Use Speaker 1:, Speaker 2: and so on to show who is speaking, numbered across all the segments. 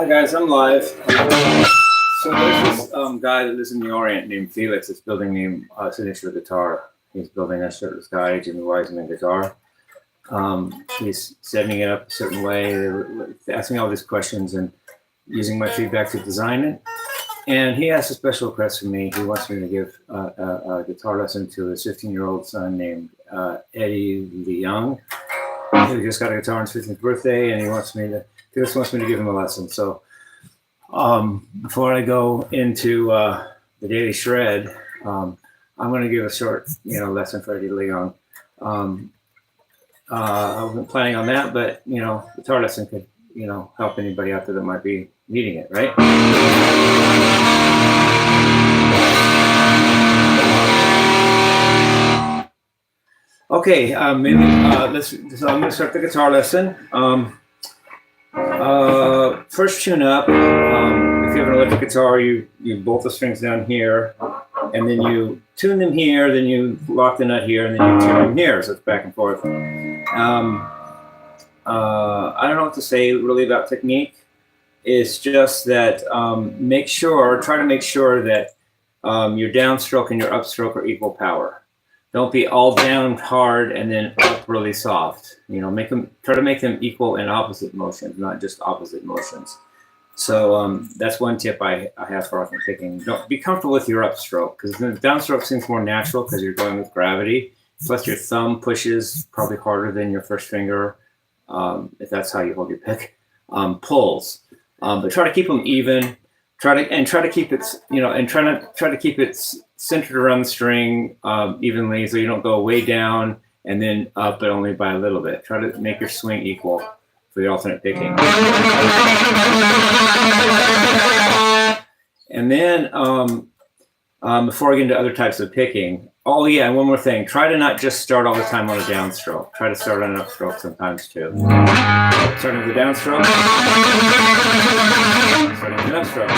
Speaker 1: Hi guys, I'm live. So there's this guy that lives in the Orient named Felix that's building me a signature guitar. He's building a shirtless guy, Jimmie guitar. He's setting it up a certain way, asking all these questions and using my feedback to design it. And he has a special request from me. He wants me to give a guitar lesson to his 15-year-old son named Eddie Leung. He just got a guitar on his 15th birthday, and he just wants me to give him a lesson. So before I go into the daily shred, I'm going to give a short, lesson for Eddie Leung. I wasn't planning on that, but guitar lesson could, help anybody out there that might be needing it, right? Okay, so I'm going to start the guitar lesson. First tune up. If you have an electric guitar, you bolt the strings down here, and then you tune them here, then you lock the nut here, and then you tune them here, so it's back and forth. I don't know what to say really about technique. It's just that try to make sure that your downstroke and your upstroke are equal power. Don't be all down hard and then up really soft. Try to make them equal in opposite motions, not just opposite motions. So that's one tip I have for often picking. Don't be comfortable with your upstroke, because the downstroke seems more natural because you're going with gravity. Plus your thumb pushes probably harder than your first finger, if that's how you hold your pick. Pulls, but try to keep them even. Try to keep it centered around the string evenly, so you don't go way down and then up, but only by a little bit. Try to make your swing equal for the alternate picking. And then before I get into other types of picking, oh yeah, and one more thing. Try to not just start all the time on a downstroke. Try to start on an upstroke sometimes too. Starting with the downstroke. Starting with an upstroke.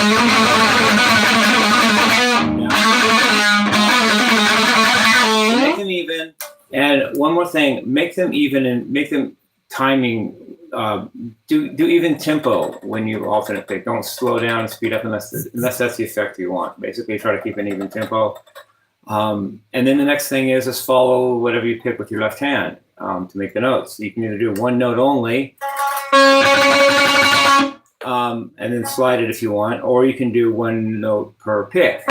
Speaker 1: Make them even. And one more thing, make them even and make them timing. Do even tempo when you alternate pick. Don't slow down and speed up unless that's the effect you want. Basically, try to keep an even tempo. And then the next thing is just follow whatever you pick with your left hand to make the notes. You can either do one note only, and then slide it if you want, or you can do one note per pick.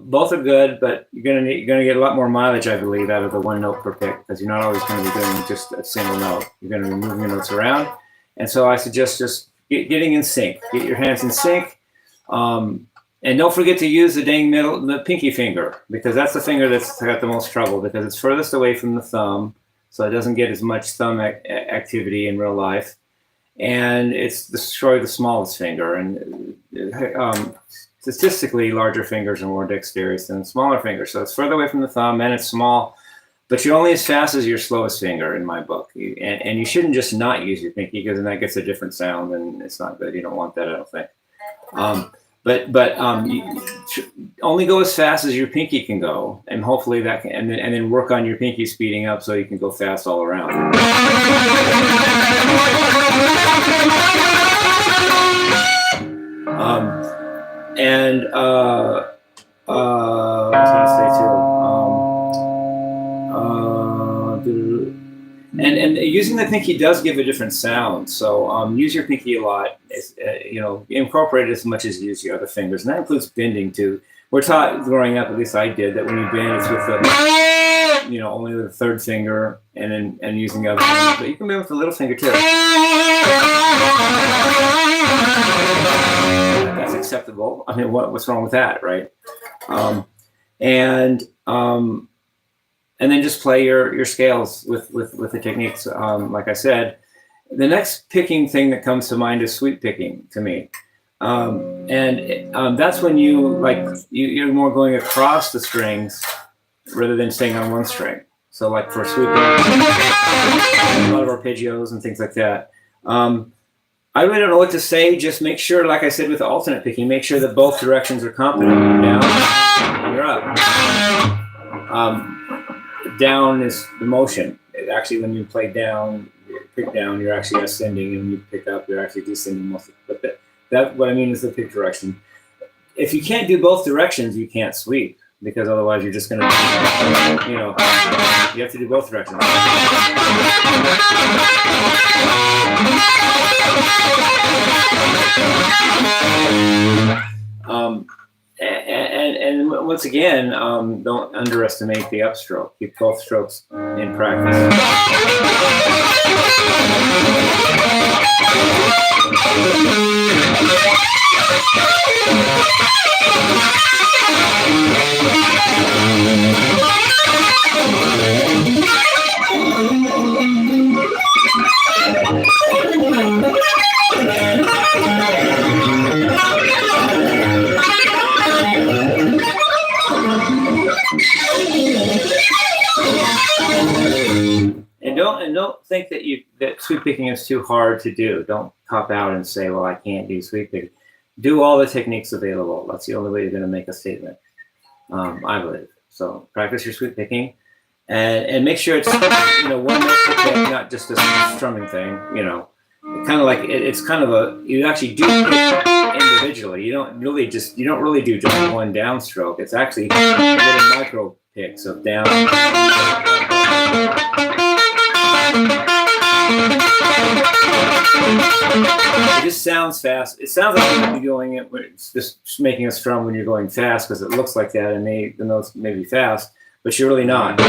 Speaker 1: Both are good, but you're gonna get a lot more mileage, I believe, out of the one note per pick, because you're not always going to be doing just a single note. You're going to be moving your notes around, and so I suggest just getting in sync. Get your hands in sync, and don't forget to use the pinky finger, because that's the finger that's got the most trouble, because it's furthest away from the thumb, so it doesn't get as much thumb activity in real life, and it's destroyed the smallest finger. And statistically, larger fingers are more dexterous than smaller fingers. So it's further away from the thumb and it's small, but you're only as fast as your slowest finger in my book. And you shouldn't just not use your pinky, because then that gets a different sound and it's not good. You don't want that, I don't think. Only go as fast as your pinky can go, and hopefully that can, and then work on your pinky speeding up so you can go fast all around. And what was I going to say too? And using the pinky does give a different sound. So use your pinky a lot. Incorporate it as much as you use your other fingers, and that includes bending too. We're taught growing up, at least I did, that when you bend, it's with the only the third finger, and using the other finger. But you can bend with the little finger too. That's acceptable. I mean, what's wrong with that, right? And then just play your scales with the techniques. Like I said, the next picking thing that comes to mind is sweep picking to me, and that's when you're more going across the strings rather than staying on one string. So like for sweeping, a lot of arpeggios and things like that. I really don't know what to say. Just make sure, like I said with the alternate picking, make sure that both directions are competent. You're down and you're up. Down is the motion. Actually, when you play down, pick down, you're actually ascending, and when you pick up, you're actually descending most of it. But that what I mean is the pick direction. If you can't do both directions, you can't sweep, because otherwise you're just going to, you know, you have to do both directions. And once again, don't underestimate the upstroke. Keep both strokes in practice. And don't think that sweep picking is too hard to do. Don't cop out and say, well, I can't do sweep picking. Do all the techniques available. That's the only way you're going to make a statement, I believe. So practice your sweep picking, and make sure it's, you know, one note per pick, not just a strumming thing. You know, kind of like it's kind of a, you actually do pick individually. You don't really do just one downstroke. It's actually little micro picks of down. It just sounds fast. It sounds like you're doing it. It's just making a strum when you're going fast, because it looks like that, and the notes may be fast, but you're really not.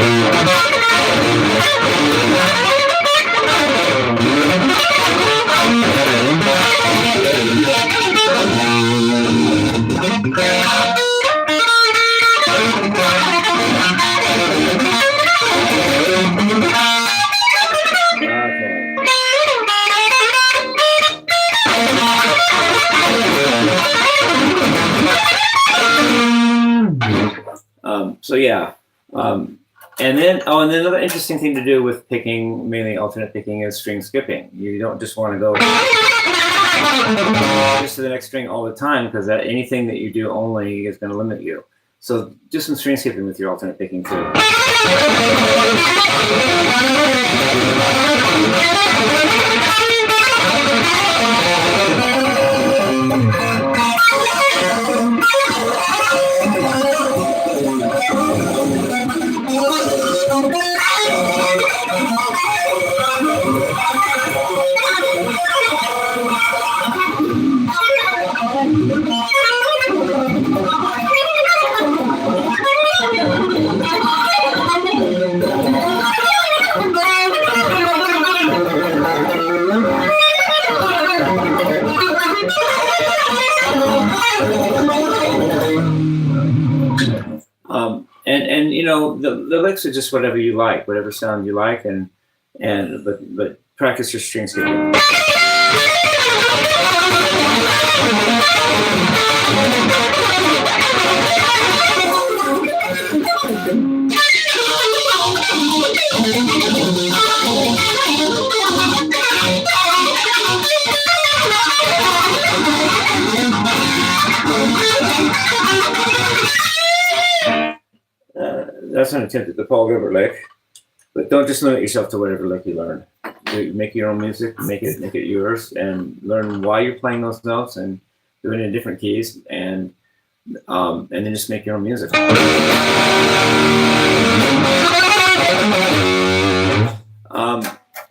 Speaker 1: So yeah, and then another interesting thing to do with picking, mainly alternate picking, is string skipping. You don't just want to go just to the next string all the time, because anything that you do only is going to limit you. So do some string skipping with your alternate picking too. And you know, the licks are just whatever you like, whatever sound you like, but practice your string skipping. That's an attempt at the Paul Gilbert lick, but don't just limit yourself to whatever lick you learn. Make your own music, make it yours, and learn why you're playing those notes, and do it in different keys, and then just make your own music.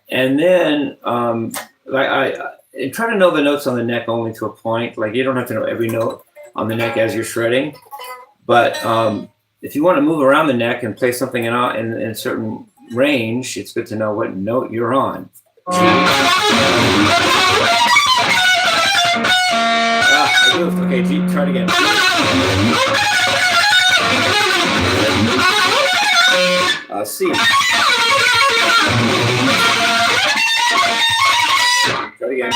Speaker 1: And then try to know the notes on the neck only to a point. Like, you don't have to know every note on the neck as you're shredding, but if you want to move around the neck and play something in a certain range, it's good to know what note you're on. I goofed. Okay, G, try it again. C. Try it again.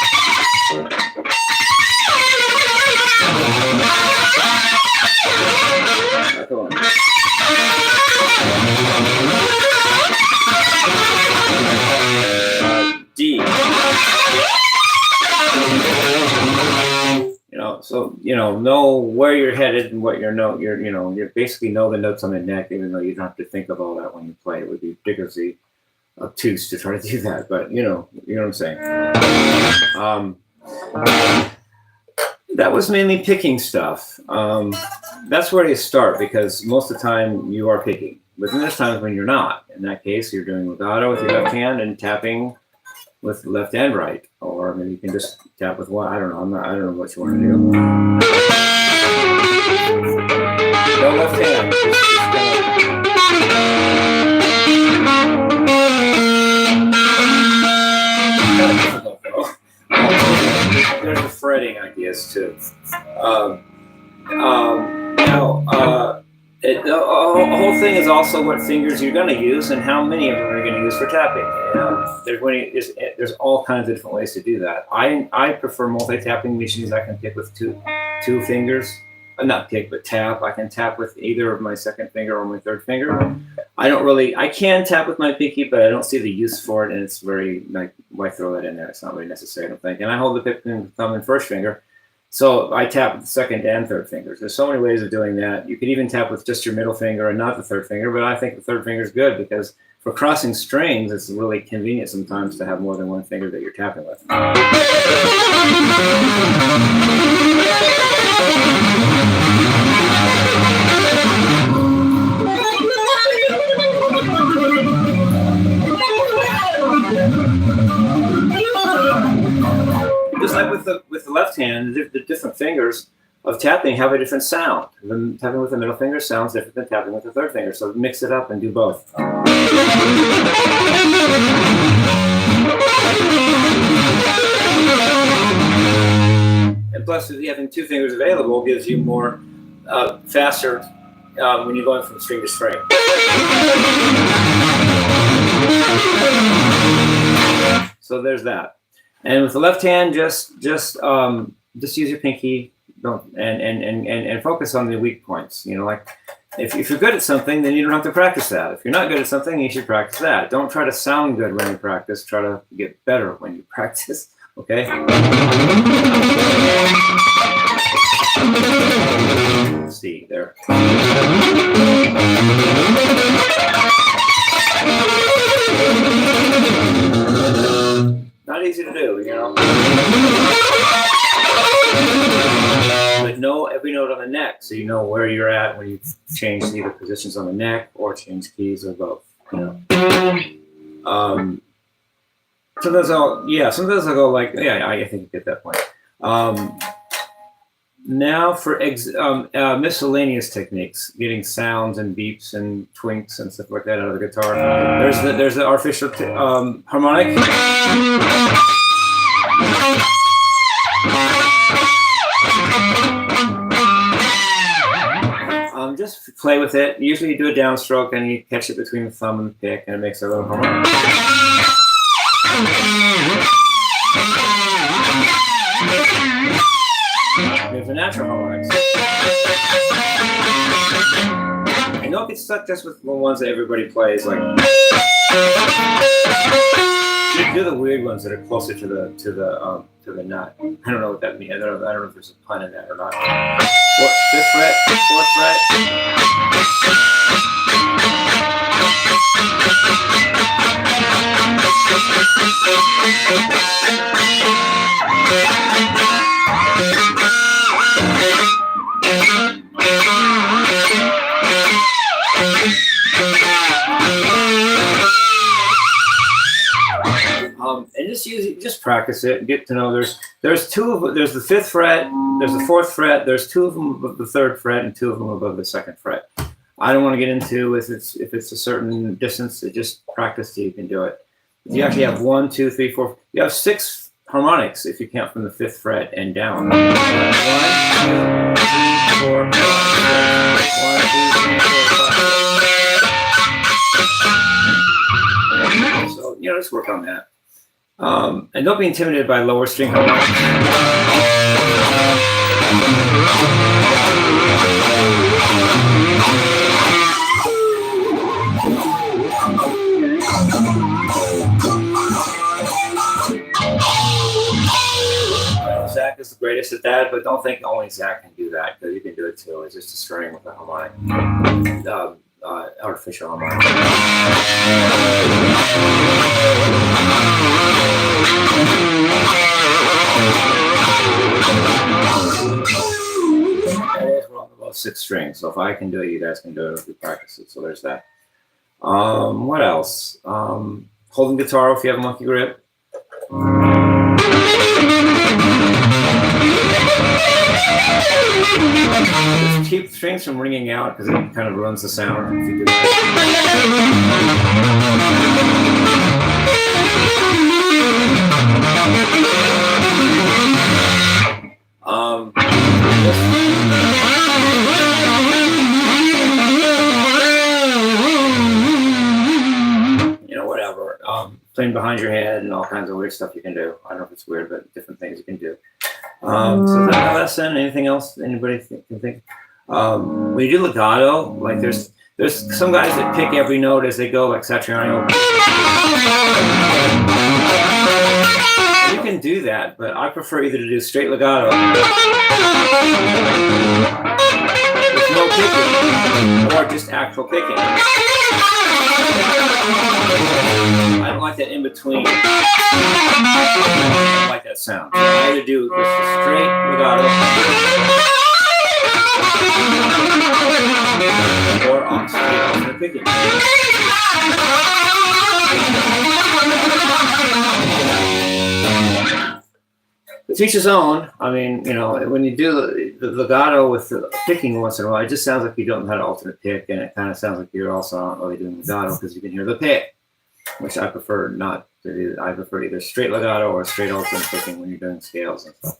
Speaker 1: Come on. D. So know where you're headed and what your note. You basically know the notes on the neck, even though you don't have to think of all that when you play. It would be ridiculously obtuse to try to do that, but you know what I'm saying. That was mainly picking stuff. That's where you start, because most of the time you are picking, but then there's times when you're not. In that case, you're doing legato with your left hand and tapping with left and right, or maybe you can just tap with one. I don't know. I don't know what you want to do. No left hand. There's the fretting ideas too. The whole thing is also what fingers you're going to use and how many of them are going to use for tapping. There's all kinds of different ways to do that. I prefer multi-tapping machines. I can pick with two fingers. Not pick, but tap. I can tap with either of my second finger or my third finger. I can tap with my pinky, but I don't see the use for it, and it's very, like, why throw that in there? It's not really necessary, I don't think. And I hold the thumb and first finger, so I tap with the second and third fingers. There's so many ways of doing that. You could even tap with just your middle finger and not the third finger, but I think the third finger is good because for crossing strings, it's really convenient sometimes to have more than one finger that you're tapping with. Just like with the left hand, the different fingers of tapping have a different sound. Tapping with the middle finger sounds different than tapping with the third finger, so mix it up and do both. And plus, having two fingers available gives you more faster when you're going from string to string. So there's that. And with the left hand, just use your pinky. And focus on the weak points. You know, like if you're good at something, then you don't have to practice that. If you're not good at something, you should practice that. Don't try to sound good when you practice. Try to get better when you practice. Okay. Let's see there. Not easy to do, you know. But know every note on the neck, so you know where you're at when you change either positions on the neck or change keys or both. You know. Sometimes I'll go like, yeah, I think you get that point. Now for miscellaneous techniques, getting sounds and beeps and twinks and stuff like that out of the guitar. There's the artificial harmonic. Just play with it. Usually you do a downstroke and you catch it between the thumb and the pick, and it makes a little harmonic. There's a natural harmonics. And don't get stuck just with the ones that everybody plays. Like, do the weird ones that are closer to the nut. I don't know what that means. I don't know if there's a pun in that or not. Fifth fret, fourth fret. And just practice it and get to know. There's the fifth fret, there's the fourth fret, there's two of them above the third fret and two of them above the second fret. I don't want to get into if it's a certain distance. Just practice till you can do it. You actually have 1, 2, 3, 4. You have 6 harmonics if you count from the fifth fret and down. 1, 2, 3, 4, 5, 6. 1, 2, 3, 4, 5. So let's work on that. And don't be intimidated by lower string harmonics. Zach is the greatest at that, but don't think only Zach can do that, because you can do it too. It's just a string with a harmonic. artificial harmonics. We're on about 6 strings, so if I can do it, you guys can do it if you practice it. So there's that. What else? Holding guitar if you have a monkey grip. Just keep strings from ringing out because it kind of ruins the sound if you do that. You know, whatever. Playing behind your head and all kinds of weird stuff you can do. I don't know if it's weird, but different things you can do. So that lesson. Anything else anybody can think? When you do legato, like there's some guys that pick every note as they go, like Satriani. You can do that, but I prefer either to do straight legato with no picking, or just actual picking. I don't like that in between. I don't like that sound. So I either do just a straight legato or on straight alternate picking. To each his own. I mean, you know, when you do the legato with the picking once in a while, it just sounds like you don't know how to alternate pick, and it kind of sounds like you're also not really doing legato because you can hear the pick, which I prefer not to do. I prefer either straight legato or straight alternate picking when you're doing scales and stuff.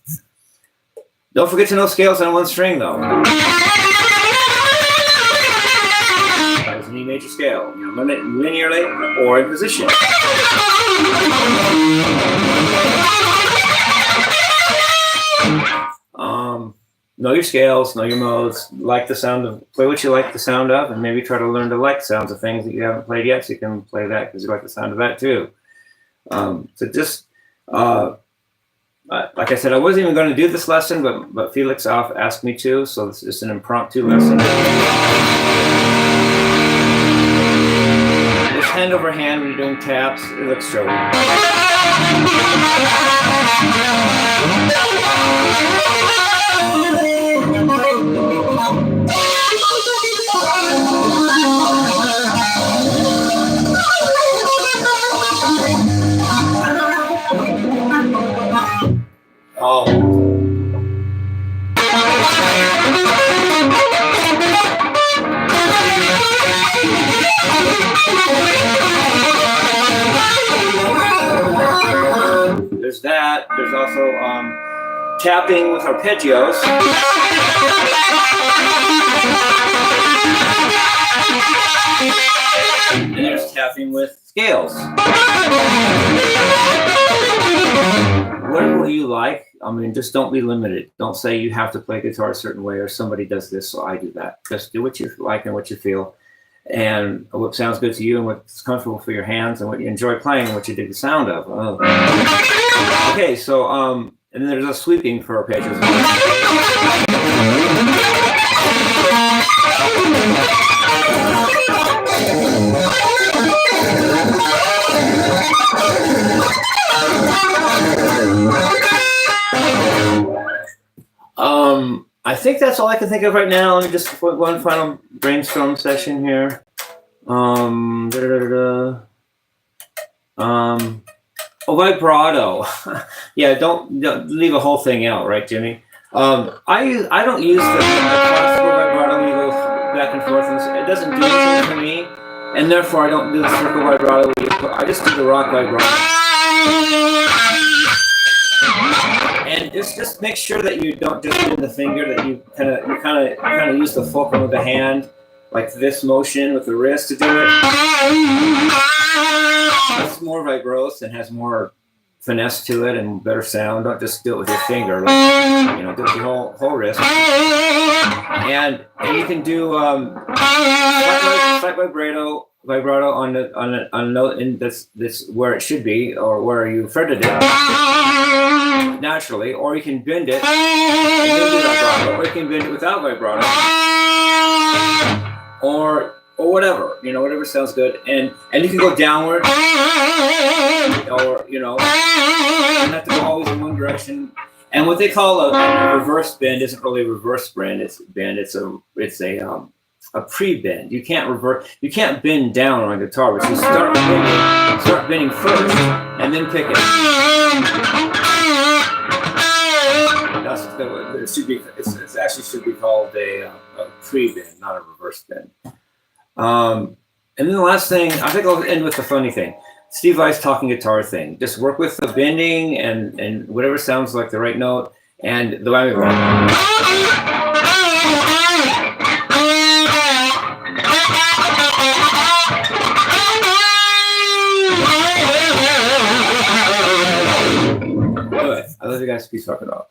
Speaker 1: Don't forget to know scales on one string, though. That is an E major scale, you know, linearly or in position. Know your scales, know your modes, like the sound of, play what you like the sound of, and maybe try to learn to like sounds of things that you haven't played yet, so you can play that because you like the sound of that too. So just, like I said, I wasn't even going to do this lesson, but Felix asked me to, so this is just an impromptu lesson. Just hand over hand when you're doing taps, it looks showy. Oh. There's that. There's also tapping with arpeggios. And there's tapping with scales. Whatever you like, I mean, just don't be limited. Don't say you have to play guitar a certain way or somebody does this, so I do that. Just do what you like and what you feel, and what sounds good to you and what's comfortable for your hands and what you enjoy playing and what you dig the sound of. Oh. Okay, so, and then there's a sweeping for arpeggios. I think that's all I can think of right now. Let me just put one final brainstorm session here. Vibrato. Yeah, don't leave a whole thing out, right, Jimmy? I don't use the classical vibrato when you go back and forth. It doesn't do anything for me, and therefore I don't do the circle vibrato. I just do the rock vibrato. And just make sure that you don't just bend the finger, that you kind of use the fulcrum of the hand, like this motion with the wrist to do it. It's more vibrose and has more finesse to it and better sound. Don't just do it with your finger, like, you know, do it with your whole wrist. And you can do slight vibrato on a note, and that's where it should be, or where you fretted it naturally, or you can bend it and do vibrato, or you can bend it without vibrato, or or whatever, you know, whatever sounds good. And you can go downward, or, you know, you don't have to go always in one direction. And what they call a reverse bend isn't really a reverse bend. It's a pre-bend. You can't bend down on a guitar, but you start bending first, and then pick it. It actually should be called a pre-bend, not a reverse bend. And then the last thing, I think I'll end with the funny thing. Steve Vai's talking guitar thing. Just work with the bending and whatever sounds like the right note. And the way we go. Anyway, I love you guys. Peace, rock it off.